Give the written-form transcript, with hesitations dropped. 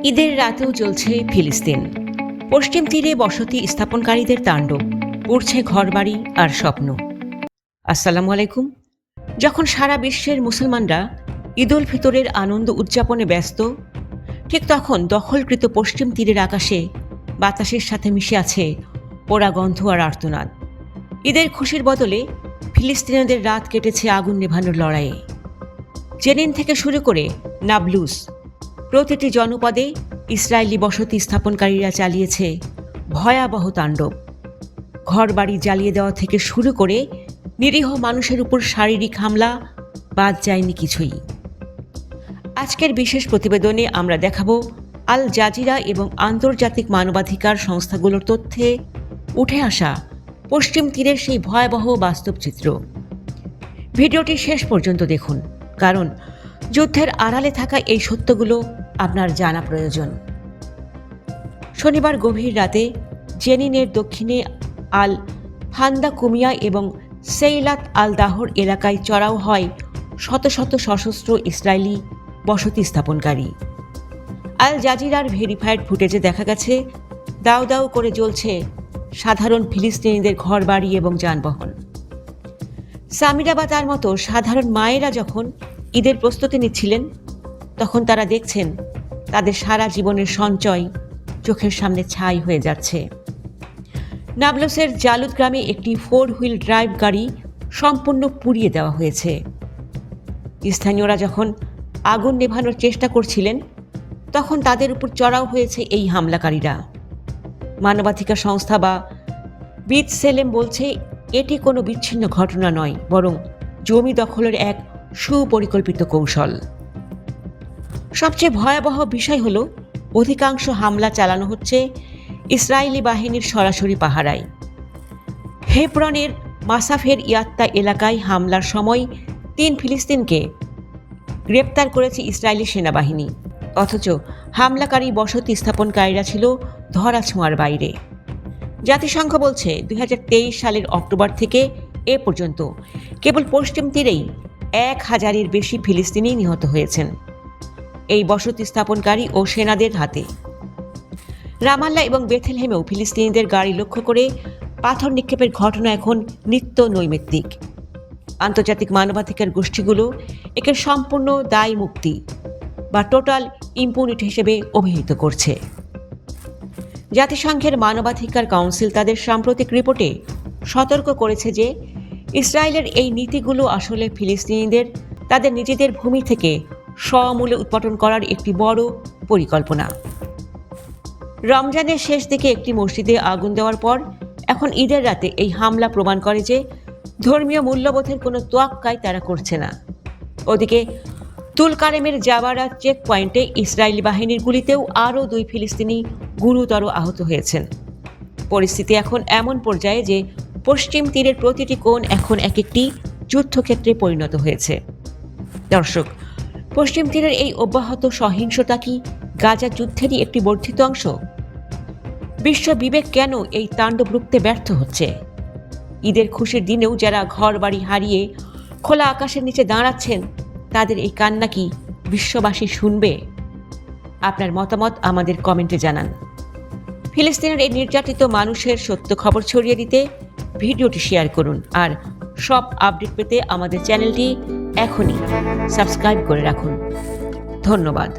ঈদের রাতেও চলছে ফিলিস্তিন। পশ্চিম তীরে বসতি স্থাপনকারীদের তাণ্ডব, পড়ছে ঘরবাড়ি আর স্বপ্ন। আসসালামু আলাইকুম। যখন সারা বিশ্বের মুসলমানরা ঈদ উল ফিতরের আনন্দ উদযাপনে ব্যস্ত, ঠিক তখন দখলকৃত পশ্চিম তীরের আকাশে বাতাসের সাথে মিশে আছে পোড়া গন্ধ আর আর্তনাদ। ঈদের খুশির বদলে ফিলিস্তিনিদের রাত কেটেছে আগুন নেভানোর লড়াইয়ে। জেনিন থেকে শুরু করে নাবলুস, প্রতিটি জনপদে ইসরায়েলি বসতি স্থাপনকারীরা চালিয়েছে ভয়াবহ তাণ্ডব। ঘরবাড়ি জ্বালিয়ে দেওয়া থেকে শুরু করে নিরীহ মানুষের উপর শারীরিক হামলা বাদ যায়নি কিছুই। আজকের বিশেষ প্রতিবেদনে আমরা দেখাবো আল জাজিরা এবং আন্তর্জাতিক মানবাধিকার সংস্থাগুলোর তথ্যে উঠে আসা পশ্চিম তীরের সেই ভয়াবহ বাস্তব চিত্র। ভিডিওটি শেষ পর্যন্ত দেখুন, কারণ যুদ্ধের আড়ালে থাকা এই সত্যগুলো আপনার জানা প্রয়োজন। শনিবার গভীর রাতে জেনিনের দক্ষিণে আল ফান্দা কুমিয়া এবং সেইলাত আল দাহর এলাকায় চড়াও হয় শত শত সশস্ত্র ইসরায়েলি বসতি স্থাপনকারী। আল জাজিরার ভেরিফাইড ফুটেজে দেখা গেছে দাউ দাউ করে জ্বলছে সাধারণ ফিলিস্তিনিদের ঘরবাড়ি এবং যানবাহন। সামিরা বা তার মতো সাধারণ মায়েরা যখন ঈদের প্রস্তুতি নিচ্ছিলেন, তখন তারা দেখছেন তাদের সারা জীবনের সঞ্চয় চোখের সামনে ছাই হয়ে যাচ্ছে। নাবলসের জালুদ গ্রামে একটি 4 হুইল ড্রাইভ গাড়ি সম্পূর্ণ পুড়িয়ে দেওয়া হয়েছে। স্থানীয়রা যখন আগুন নেভানোর চেষ্টা করছিলেন, তখন তাদের উপর চড়াও হয়েছে এই হামলাকারীরা। মানবাধিকার সংস্থা বা বিদ সেলেম বলছে এটি কোনো বিচ্ছিন্ন ঘটনা নয়, বরং জমি দখলের এক সুপরিকল্পিত কৌশল। সবচেয়ে ভয়াবহ বিষয় হল, অধিকাংশ হামলা চালানো হচ্ছে ইসরায়েলি বাহিনীর সরাসরি পাহারায়। হেব্রনের মাসাফের ইয়াত্তা এলাকায় হামলার সময় 3 ফিলিস্তিনকে গ্রেপ্তার করেছে ইসরায়েলি সেনাবাহিনী, অথচ হামলাকারী বসতি স্থাপনকারীরা ছিল ধরাছোঁয়ার বাইরে। জাতিসংঘ বলছে 2023 সালের অক্টোবর থেকে এ পর্যন্ত কেবল পশ্চিম তীরেই 1000-এর বেশি ফিলিস্তিনি নিহত হয়েছেন এই বসতি স্থাপনকারী ও সেনাদের হাতে। রামাল্লা এবং বেথেলহেমেও ফিলিস্তিনিদের গাড়ি লক্ষ্য করে পাথর নিক্ষেপের ঘটনা এখন নিত্য নৈমিত্তিক। আন্তর্জাতিক মানবাধিকার গোষ্ঠীগুলো একে সম্পূর্ণ দায় মুক্তি বা টোটাল ইম্পুনিটি হিসেবে অভিহিত করছে। জাতিসংঘের মানবাধিকার কাউন্সিল তাদের সাম্প্রতিক রিপোর্টে সতর্ক করেছে যে ইসরায়েলের এই নীতিগুলো আসলে ফিলিস্তিনিদের তাদের নিজেদের ভূমি থেকে সমূলে উৎপাটন করার একটি বড় পরিকল্পনা। রমজানের শেষ দিকে একটি মসজিদে আগুন দেওয়ার পর এখন ঈদের রাতে এই হামলা প্রমাণ করে যে ধর্মীয় মূল্যবোধের কোনো তোয়াক্কাই তারা করছে না। ওদিকে তুলকারেমের জাবারা চেক পয়েন্টে ইসরায়েলি বাহিনীর গুলিতেও আরও 2 ফিলিস্তিনি গুরুতর আহত হয়েছেন। পরিস্থিতি এখন এমন পর্যায়ে যে পশ্চিম তীরের প্রতিটি কোণ এখন এক একটি যুদ্ধক্ষেত্রে পরিণত হয়েছে। দর্শক, পশ্চিম তীরের এই অব্যাহত সহিংসতা কি গাজা যুদ্ধেরই একটি বর্ধিত অংশ? বিশ্ব বিবেক কেন এই তাণ্ডব রুখতে ব্যর্থ হচ্ছে? ঈদের খুশির দিনেও যারা ঘর বাড়ি হারিয়ে খোলা আকাশের নিচে দাঁড়াচ্ছেন, তাদের এই কান্না কি বিশ্ববাসী শুনবে? আপনার মতামত আমাদের কমেন্টে জানান। ফিলিস্তিনের এই নির্যাতিত মানুষের সত্য খবর ছড়িয়ে দিতে ভিডিওটি শেয়ার করুন, আর সব আপডেট পেতে আমাদের চ্যানেলটি এখনই সাবস্ক্রাইব করে রাখুন। ধন্যবাদ।